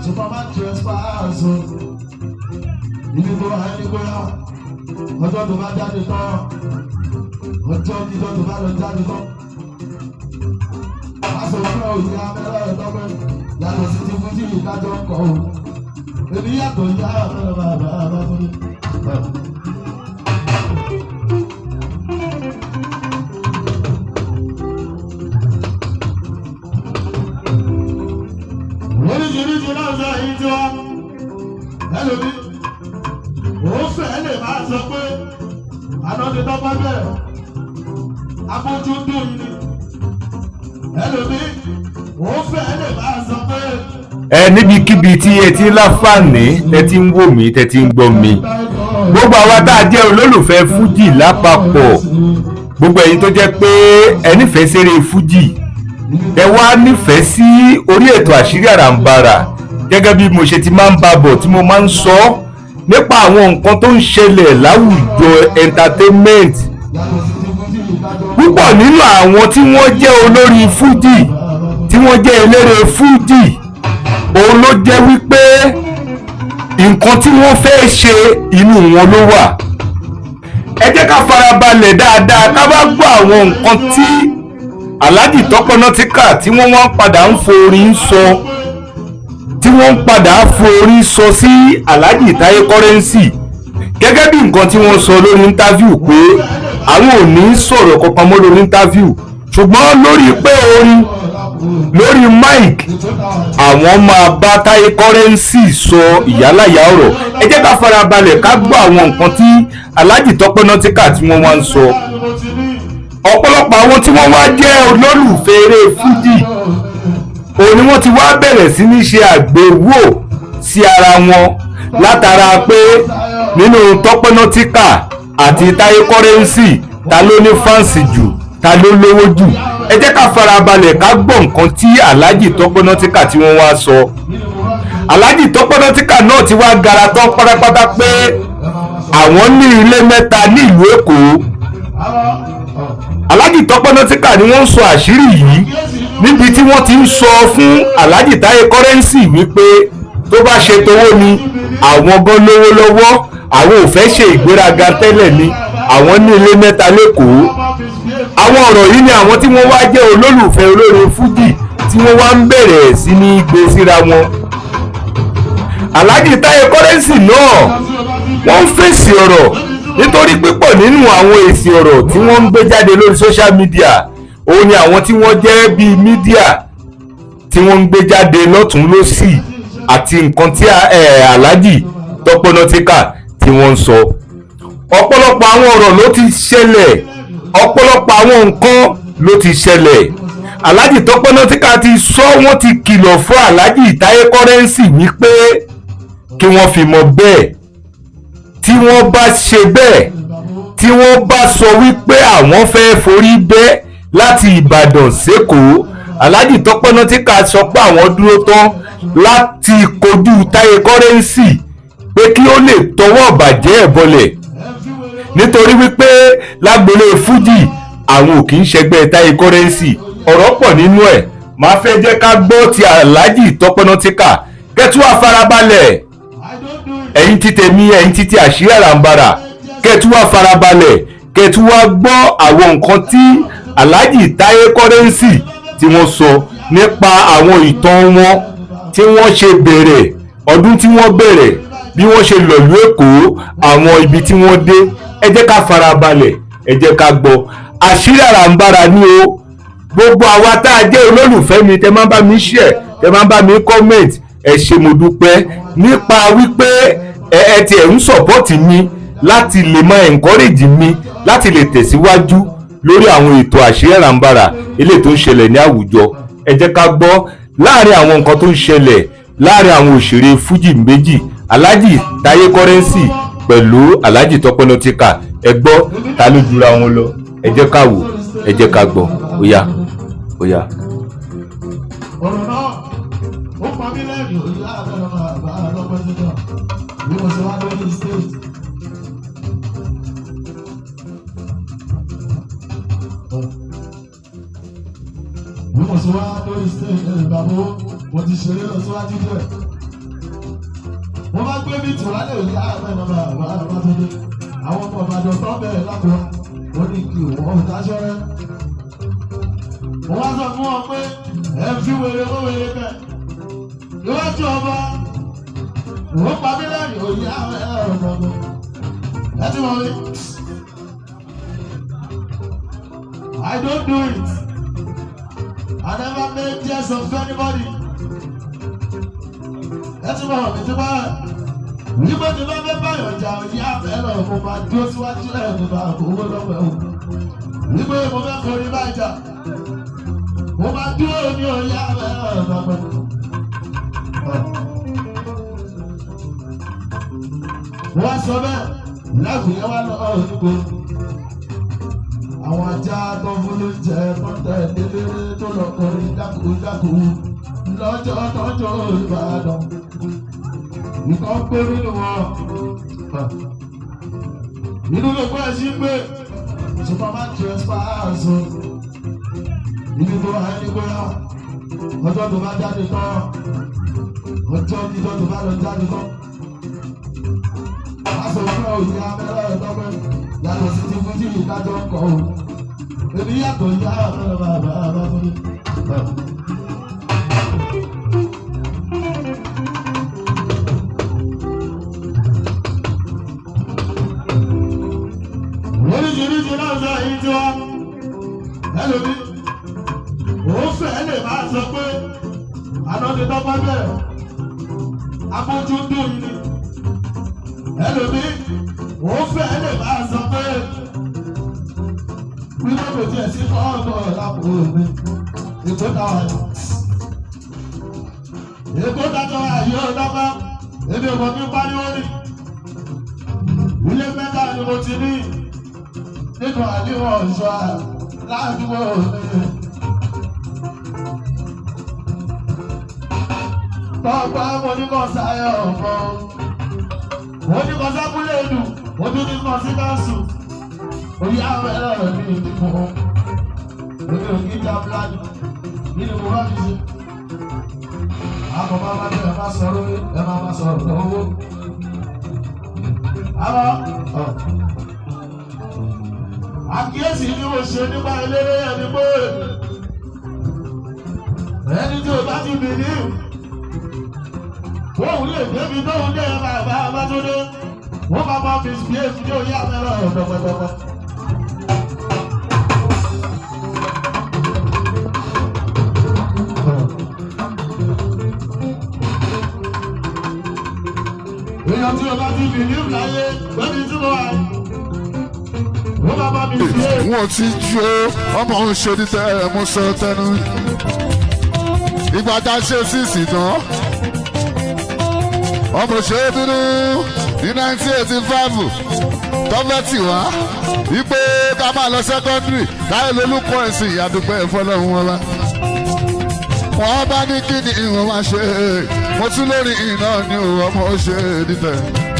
Superman trespass o. Ibi tó wà ní gbéra. Ọjọ́ tó bá jáde tán. Ọjọ́ kíjọ́ tó bá lọ jáde tán. Aṣọ ìfẹ́ òye abẹ́rẹ́ ẹ̀dọ́gbẹ́. Yàtọ̀ sí ti fújì ìdájọ́ kọ̀ o. Èmi yàtọ̀ ìyá abẹ́rẹ́ bàbá abẹ́rẹ́. Oríṣiríṣi náà sọ èyí tí wọ́n ẹlòmí òun fẹ́ lè máa sọ pé àná ti tọ́ bá bẹ̀rẹ̀ abójú dùn ní ẹlòmí òun fẹ́ lè máa sọ pé. Níbikíbi tí ẹ ti ń láǹfààní tẹ́ ti ń wò mí tẹ́ ti ń gbọ́ mi gbogbo àwa tá a jẹ́ olólùfẹ́ fújì lápapọ̀ gbogbo ẹ̀yin tó jẹ́ pé ẹ nífẹ̀ẹ́ séré fújì ẹ wá nífẹ̀ẹ́ sí orí ètò àṣírí àràǹbarà gẹ́gẹ́ bí mo ṣe ti máa ń bá bọ̀ tí mo máa ń sọ nípa àwọn nǹkan tó ń ṣẹlẹ̀ láwùjọ entertainment púpọ̀ nínú àwọn tí wọ́n jẹ́ olórí fújì tí wọ́n jẹ́ eléré fújì òun ló jẹ́ wípé nǹkan tí wọ́n fẹ́ ṣe inú wọn ló wà ẹ jẹ́ ká farabalẹ̀ dáadáa ká bá gbọ́ àwọn nǹkan tí Alhaji Tọ́pẹ́ Nautica tí wọ́n wá padà ń forí sọ tí wọ́n padà forí sọ sí Alhaji Taye Currency gẹ́gẹ́ bí nǹkan tí wọ́n sọ lórí interview pé àwọn ò ní sọ̀rọ̀ kankan mọ́ lórí interview ṣùgbọ́n lórí pé orin lórí mic àwọn máa bá Taye Currency sọ ìyálàyà ọ̀rọ̀ ẹ jẹ́ ká farabalẹ̀ ká gbọ́ àwọn nǹkan tí Alhaji Tọ́pẹ́ Nautica tí wọ́n wá ń sọ ọ̀pọ̀lọpọ̀ àwọn tí wọ́n wá jẹ́ olólùfẹ́ eré fújì òun ni wọ́n ti wá bẹ̀rẹ̀ sí ní ṣe àgbéwò sí ara wọn látara pé nínú Tọ́pẹ́ Nautica àti Taye Currency ta ló ní fáǹsì jù ta ló lówó jù ẹ jẹ́ ká farabalẹ̀ ká gbọ́ nǹkan tí Alhaji Tọ́pẹ́ Nautica tí wọ́n wá sọ Alhaji Tọ́pẹ́ Nautica náà ti wá gara tán pátápátá pé àwọn ní ilé mẹ́ta ní ìlú Èkó Alhaji Tọ́pẹ́ Nautica ni wọ́n ń sọ àṣírí yìí níbi tí wọ́n ti ń sọ fún Alhaji Taye Currency wípé tó bá ṣe tówó ni àwọn gan lówó lọ́wọ́ àwọn ò fẹ́ ṣe ìgbéraga tẹ́lẹ̀ ni àwọn ní ilé mẹ́ta lẹ́kọ̀ọ́ àwọn ọ̀rọ̀ yìí ni àwọn tí wọ́n wá jẹ́ olólùfẹ́ olórin fújì tí wọ́n wá ń bẹ̀rẹ̀ sí ní gbé síra wọn Alhaji Taye Currency náà wọ́n ń fèsì ọ̀rọ̀ nítorí pípọ̀ nínú àwọn èsì ọ̀rọ̀ tí wọ́n ń gbé jáde lórí social media òun ni àwọn tí wọ́n jẹ́ bíi media tí wọ́n ń gbé jáde lọ́tún lọ́sì àti nǹkan tí Alhaji Tọ́pẹ́ Nautica tí wọ́n ń sọ ọ̀pọ̀lọpọ̀ àwọn ọ̀rọ̀ ló ti ṣẹlẹ̀ ọ̀pọ̀lọpọ̀ àwọn nǹkan ló ti ṣẹlẹ̀ Alhaji Tọ́pẹ́ Nautica ti sọ wọ́n ti kìlọ̀ fún Alhaji Taye Currency wípé kí wọ́n fi mọ̀ bẹ́ẹ̀ tí wọ́n bá ṣe bẹ́ẹ̀ tí wọ́n bá sọ wípé àwọn fẹ́ forí bẹ́ láti Ìbàdàn s'Èkó Alhaji Tọ́pẹ́ Nautica sọ pé àwọn dúró tán láti kojú Taye Currency pé kí ó lè tọwọ́ bàjẹ́ ẹ̀ bọlẹ̀ nítorí wípé lágbolé fújì àwọn ò kì í ṣẹgbẹ́ Taye Currency ọ̀rọ̀ pọ̀ nínú ẹ̀ máa fẹ́ jẹ́ ká gbọ́ ti Alhaji Tọ́pẹ́ Nautica kẹ́tù àfarabalẹ̀ ẹ̀yin ti tèmi ẹ̀yin ti àṣírí àràǹbarà kẹ́tù wá farabalẹ̀ kẹ́tù wá gbọ́ àwọn nǹkan tí Alhaji Taye Currency tí wọ́n sọ nípa àwọn ìtàn wọn tí wọ́n ṣe bẹ̀rẹ̀ ọdún tí wọ́n bẹ̀rẹ̀ bí wọ́n ṣe lọ̀lú Èkó àwọn ibi tí wọ́n dé ẹ jẹ́ ká farabalẹ̀ ẹ jẹ́ ká gbọ́ àṣírí àràǹbarà ni o gbogbo àwa tá a jẹ́ olólùfẹ́ mi tẹ́ máa bá mi share tẹ́ máa bá mi comment ẹ ṣé mo dúpẹ́ nípa wípé ẹ ti ẹ̀ ń sọ̀pọ́tì mi láti lè máa encourage mi láti lè tẹ̀síwájú lórí àwọn ètò àṣírí àràǹbarà eléyìí tó ń ṣẹlẹ̀ ní àwùjọ ẹ jẹ́ ká gbọ́ láàrin àwọn nǹkan tó ń ṣẹlẹ̀ láàrin àwọn òṣèré fújì méjì Alhaji Taye Currency pẹ̀lú Alhaji Tọ́pẹ́ Nautica ẹ gbọ́ ta ló jura wọn lọ ẹ jẹ́ ká wò ẹ jẹ́ ká gbọ́ ó yá ó yá. ọ̀rọ̀ náà ó pa mí lẹ́yìn òyìnbó àbẹ̀rẹ̀ àgbà àlọ́pẹ́ nígbà bí mo ṣe wá lórí stage. bí mo ṣe wá lórí stage bàbá mo ti ṣeré lọ síwájú díẹ̀ mo máa gbé bí tìwálé òní àwọn ọmọ bàbá tó dé àwọn ọmọ Ìbàdàn tó bẹ̀rẹ̀ lápò wọ́n ní kí wọ́n dáṣọ́rẹ́. mo wá sọ fún wọn pé ẹ fi wèrè owó wèrè bẹ́ẹ̀ níwájú ọba wọ́n pa mí lẹ́yìn òní àwọn ọmọ ẹ ti wọ́n rí. I don't do it. I never made jest of anybody. That's about it. Nígbà tí bá fẹ́ báyọ̀ jà ìyá ẹ̀rọ mo máa dúró síwájú ẹ̀ mo máa owó lọ́wọ́ ẹ̀ o. Nígbà mo fẹ́ forí báyìí mo máa dúró ní ìyá ẹ̀rọ lọ́wọ́. Mo wá sọ bẹ́ẹ̀ lágùnyẹ́ wá lọ́wọ́ nígbò. Àwọn ajá tó fún ló jẹ pọ́ńtẹ́ déléré tó lọ kọrin jákòjákò lọ́jọ́ tọ́jọ́ Ìbàdàn. Nǹkan pé nínú wọn. Inú ló gbọ́ ẹ̀sìn pé Superman trespass o. Ibi tó wà ní bóyá ọjọ́ tó bá jáde tán. Ọjọ́ kíjọ́ tó bá lọ jáde tán. Aṣọ fún òye abẹ́rẹ́ ẹ̀dọ́gbẹ́ yàtọ̀ sí ti fún jíì kájọ́ ń kọ́ o. Èmi yàtọ̀ ìyá abẹ́rẹ́ bàbá tó ní. Oríṣiríṣi náà sọ èyí tí wọ́n ẹlòmí òun fẹ́ lè máa sọ pé àná ti tọ́pẹ́ bẹ̀rẹ̀ abójú dùn yìí ni ẹlòmí òun fẹ́ lè máa sọ pé wíwọ́n kò tiẹ̀ sí fọ́ọ̀mù lápò mi èkó táwa yìí èkó táwa yìí ó dọ́gba ebi ò mọ̀ mí pariwo ni ilé mẹ́ta ni mo ti ní. Nínú àdéhùn ọ̀ṣọ́ ládùúgbò mi. Tọ́gbà mo ní kàn sáyọ̀ ọ̀pọ̀. Mo ní kàn sábúlé ìlú, mo tún ní kàn sí káńsù. Oyè àwọn ẹ̀rọ mi ìdìbò. Èmi ò kí já bíláàdì. Nínú mo bá fi ṣe. Àbọ̀ máa bá bẹ̀rẹ̀ bá sọ̀rọ̀ ẹ máa bá sọ̀rọ̀ owó. Àbọ̀ àkíyèsí ni mo ṣe nípa eléré ẹni pé ẹni tí o bá ti bìlí òun lè débi tóun dé bàbá Abátúndé wọ́n máa bá misbehave ní oyè àmẹ́rọ̀ ọ̀dọ̀gbọ̀dọ̀gbọ̀. èèyàn tí o bá ti bìlí láyé lórí tí mo wà wọ́n ti jó ọmọ òṣèlú tẹ ẹ mú sọ tẹnu ìgbà tá a ṣe sísì tán ọmọ òṣèlú bínú ní 1985 tọ́fẹ́tì wá wípé ká máa lọ sẹ́kọ́ndìrì táyé lólùkọ́ ẹ̀sìn ìyàdùpẹ́ ìfọlọ́run wọn bá wọ́n bá ní kí ni ìwọ̀n máa ṣe mo tún lórí iná ní ọmọ òṣèlú tẹ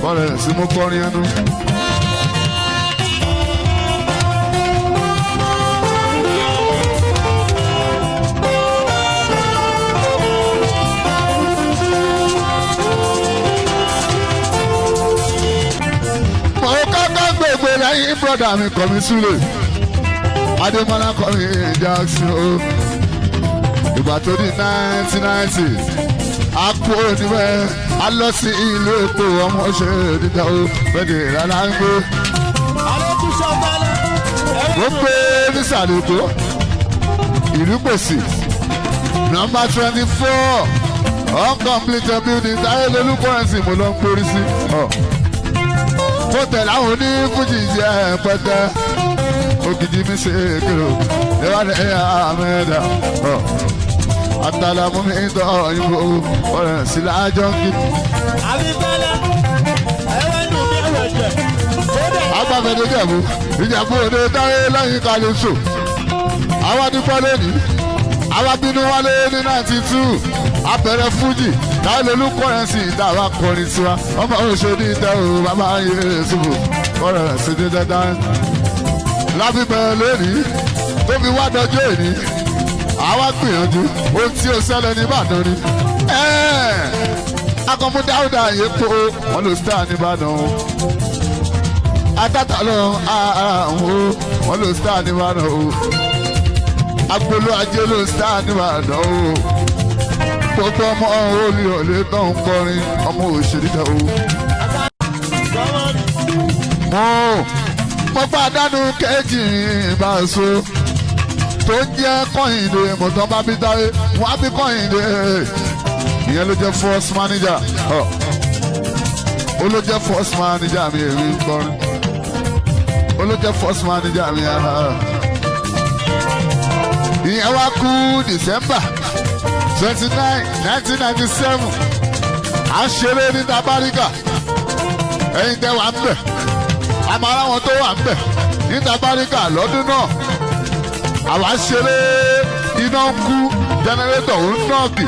bọ́ọ̀rẹ̀ sí mo kọrin ẹnu. lẹ́yìn brọ́dà mi kọ̀ mí súlẹ̀ Adémọ́lá kọ̀ mí Jackson o ìgbà tó di 1990 a kú oníwẹ̀ a lọ sí ìlú Èkó ọmọ ṣe dídá o bẹ́ẹ̀ rárá ń gbé. ó gbé nísàlẹ̀ Èkó ìlú Pèsè nọ́mbà 24 uncompleted building táyé lólúkọ́ ẹ̀sìn mo lọ ń gbórí sí. mo tẹ̀lé àwọn onífújì jẹ́ pẹ́tẹ́ ògidì mi ṣe kéré ìwádìí ẹ̀yà àmẹ́dà àtàlàmú mi tọ́ ìbò ọ̀rẹ́ sílẹ̀ àjọ ń kí. àbíbẹ́lẹ̀ ẹ̀rọ inú mi ẹ̀rọ jẹ. agbábẹ́dẹ́ jẹ̀bú ìjẹ̀bú òde táyé lẹ́yìn kálíṣò àwa dúpẹ́ lónìí àwa bínú wálé ní 92 abẹ̀rẹ̀ fújì táyé lolúkọ yẹn sì dáwà kọrin tiwa ọmọ òṣèlú ìtẹ́ o bàbá yẹn ṣubú ọ̀rẹ́ sí ní dandan lábíbẹ̀ lónìí tó fi wá dọjọ́ èní àwa gbìyànjú ohun tí ó ṣẹlẹ̀ ní Ìbàdàn ni kan mú dáúdà yépo wọn ló star nìbàdàn o atátà lọ àwọn wọn ló star nìbàdàn o agbolo ajé ló star nìbàdàn o gbogbo ọmọ olè olè tó ń kọrin ọmọ òṣèré dà o. mo pàdánù kejì ìbáṣọ tó jẹ́ Kọ́hìndé mọ̀tàn bá bí dáre wọ́n á bí Kọ́hìndé ìyẹn ló jẹ́ first manager ó ló jẹ́ first manager mi èmi ń kọrin ó ló jẹ́ first manager mi ìyẹn wá kú December 29, 1997 à ń ṣeré ní Tabarika ẹ̀yin tẹ́ wà ń bẹ̀ àmọ́ ara wọn tó wà ń bẹ̀ ní Tabarika lọ́dún náà àwa ṣeré iná ń kú jẹnẹrétọ̀ ń nọ́ọ̀kì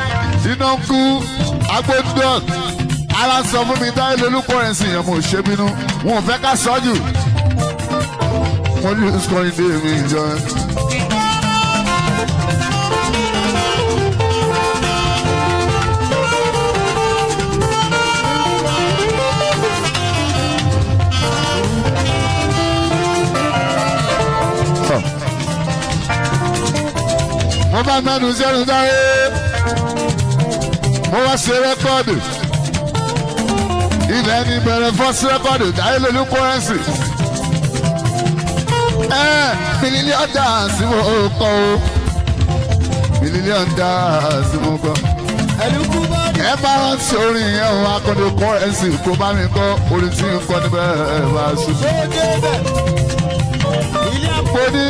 iná ń kú agbódùn ara sọ fún mi táyé lolúkọ rẹ̀ sì yẹn mo ṣe bínú wọn ò fẹ́ ká sọ́jù wọ́n ní Kọ́hìndé mi ìjọ ẹ̀. mo bá mẹ́nu sẹ́nu dáre mo wá ṣe rẹ́kọ́ọ̀dù ilẹ̀ ní bẹ̀rẹ̀ fọ́sí rẹ́kọ́ọ̀dù táyé lólu kọ́rẹ́nsì mílíọ̀nù dáàsì mo kọ́ o mílíọ̀nù dáàsì mo kọ́ ẹ bá rántí orin yẹn o akọ́ni kọ́rẹ́nsì kó bá mi kọ́ orin tí ń kọ́ níbẹ̀ ẹ bá sùn. mo ní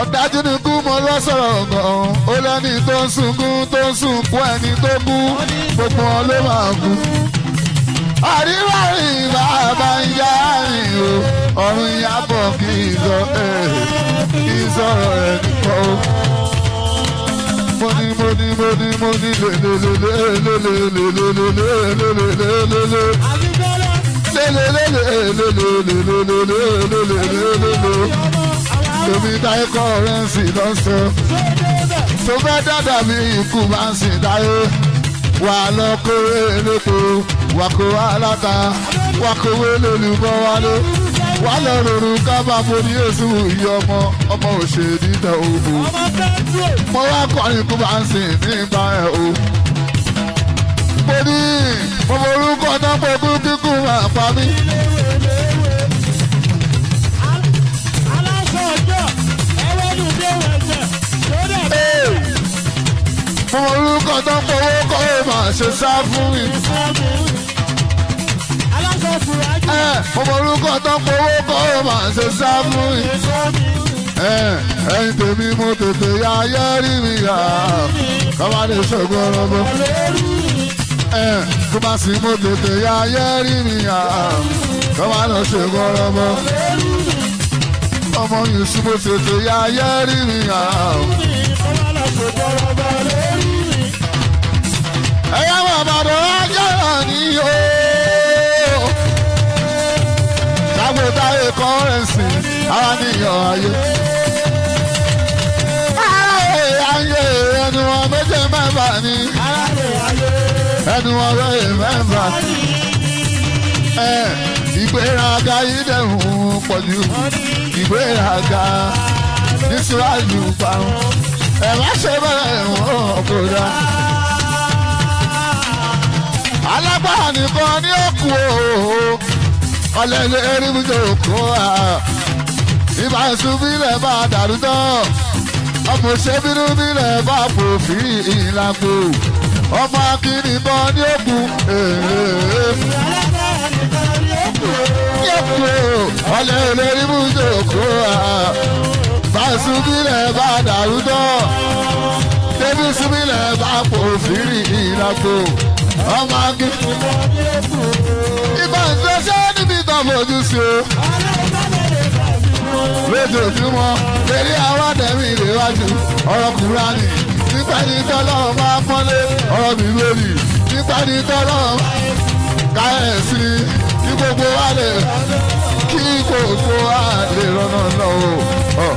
ọ̀dájú ni kú mo lọ sọ̀rọ̀ gan-an ó lẹ́ni tó ń sunkún ẹni tó kú gbogbo wọn ló máa kú. àríwá rìn bàbá ń yá rìn o ọ̀run ìyàbọ̀ kì í sọ̀rọ̀ ẹ̀ nìkan o. mo ní Tòmí táyé kọ́rẹ́nsì lọ́sọ̀. Tó fẹ́ dàdà bí ikú máa ń sìn táyé. Wà lọ kórè lóko, wà kó aláta, wà kówé lólùbọ́ wálé. Wà lọ rorun kábà mo ní èsù yìí ọmọ òṣèlú tẹ òbò. Mo wá kọrin ikú máa ń sìn nígbà ẹ̀ o. Mo ní mo forúkọ náà pé kíkú máa pa mí. Mo orúkọ tó ń fowó kọ́ ẹ máa ṣe sá fún mi. Mo orúkọ tó ń fowó kọ́ ẹ máa ṣe sá fún mi. Ẹyin tèmi mo tètè ya ayé rí mi yá. Kọ́má lè ṣògbọ́n ọlọ́gbọ́. Kó má sì mo tètè ya ayé rí mi yá. Kọ́má lè ṣògbọ́n ọlọ́gbọ́. Ọmọ yìí sí mo tètè ya ayé rí mi yá. Ẹ̀yà bàbàdàn ajára ní o. Ṣàgbétáyé kọ́rẹ́nsì ara níyàn ayé. Ayé ẹnu wọn méje mẹ́fà ni. Ẹnu wọn méje mẹ́fà. Ìgbéraga yìí dẹ̀hùn pọ̀jù. Ìgbéraga ní síwájú parun. Ẹ má ṣe bẹ́ẹ̀ wọ́n kò dá. Alágbára nìkan ní òkú o. Ọlẹ́lẹ́ erémùjọ òkú a. Ìbá ìsúnbílẹ̀ bá dàrú tán. Ọmọ òṣèbínú bílẹ̀ bá fòfin ìlàgbò. Ọmọ akíní kan ní òkú. Ní òkú o. Ọlẹ́lẹ́ erémùjọ òkú a. Bá ìsúnbílẹ̀ bá dàrú tán. Débí ìsúnbílẹ̀ bá fòfin ìlàgbò. Ọmọ akíní. Ìbá ìsúnbílẹ̀ níbi kan fojú sí o. Lójoojúmọ́ eré àwọn àdẹ̀mí ìléwájú ọ̀rọ̀ Kùránì nípa ní tọ́lọ́run máa pọ́nlé ọ̀rọ̀ mi lórí nípa ní tọ́lọ́run káyẹ̀sí kí gbogbo wa lè rọ́nà lọ́wọ́.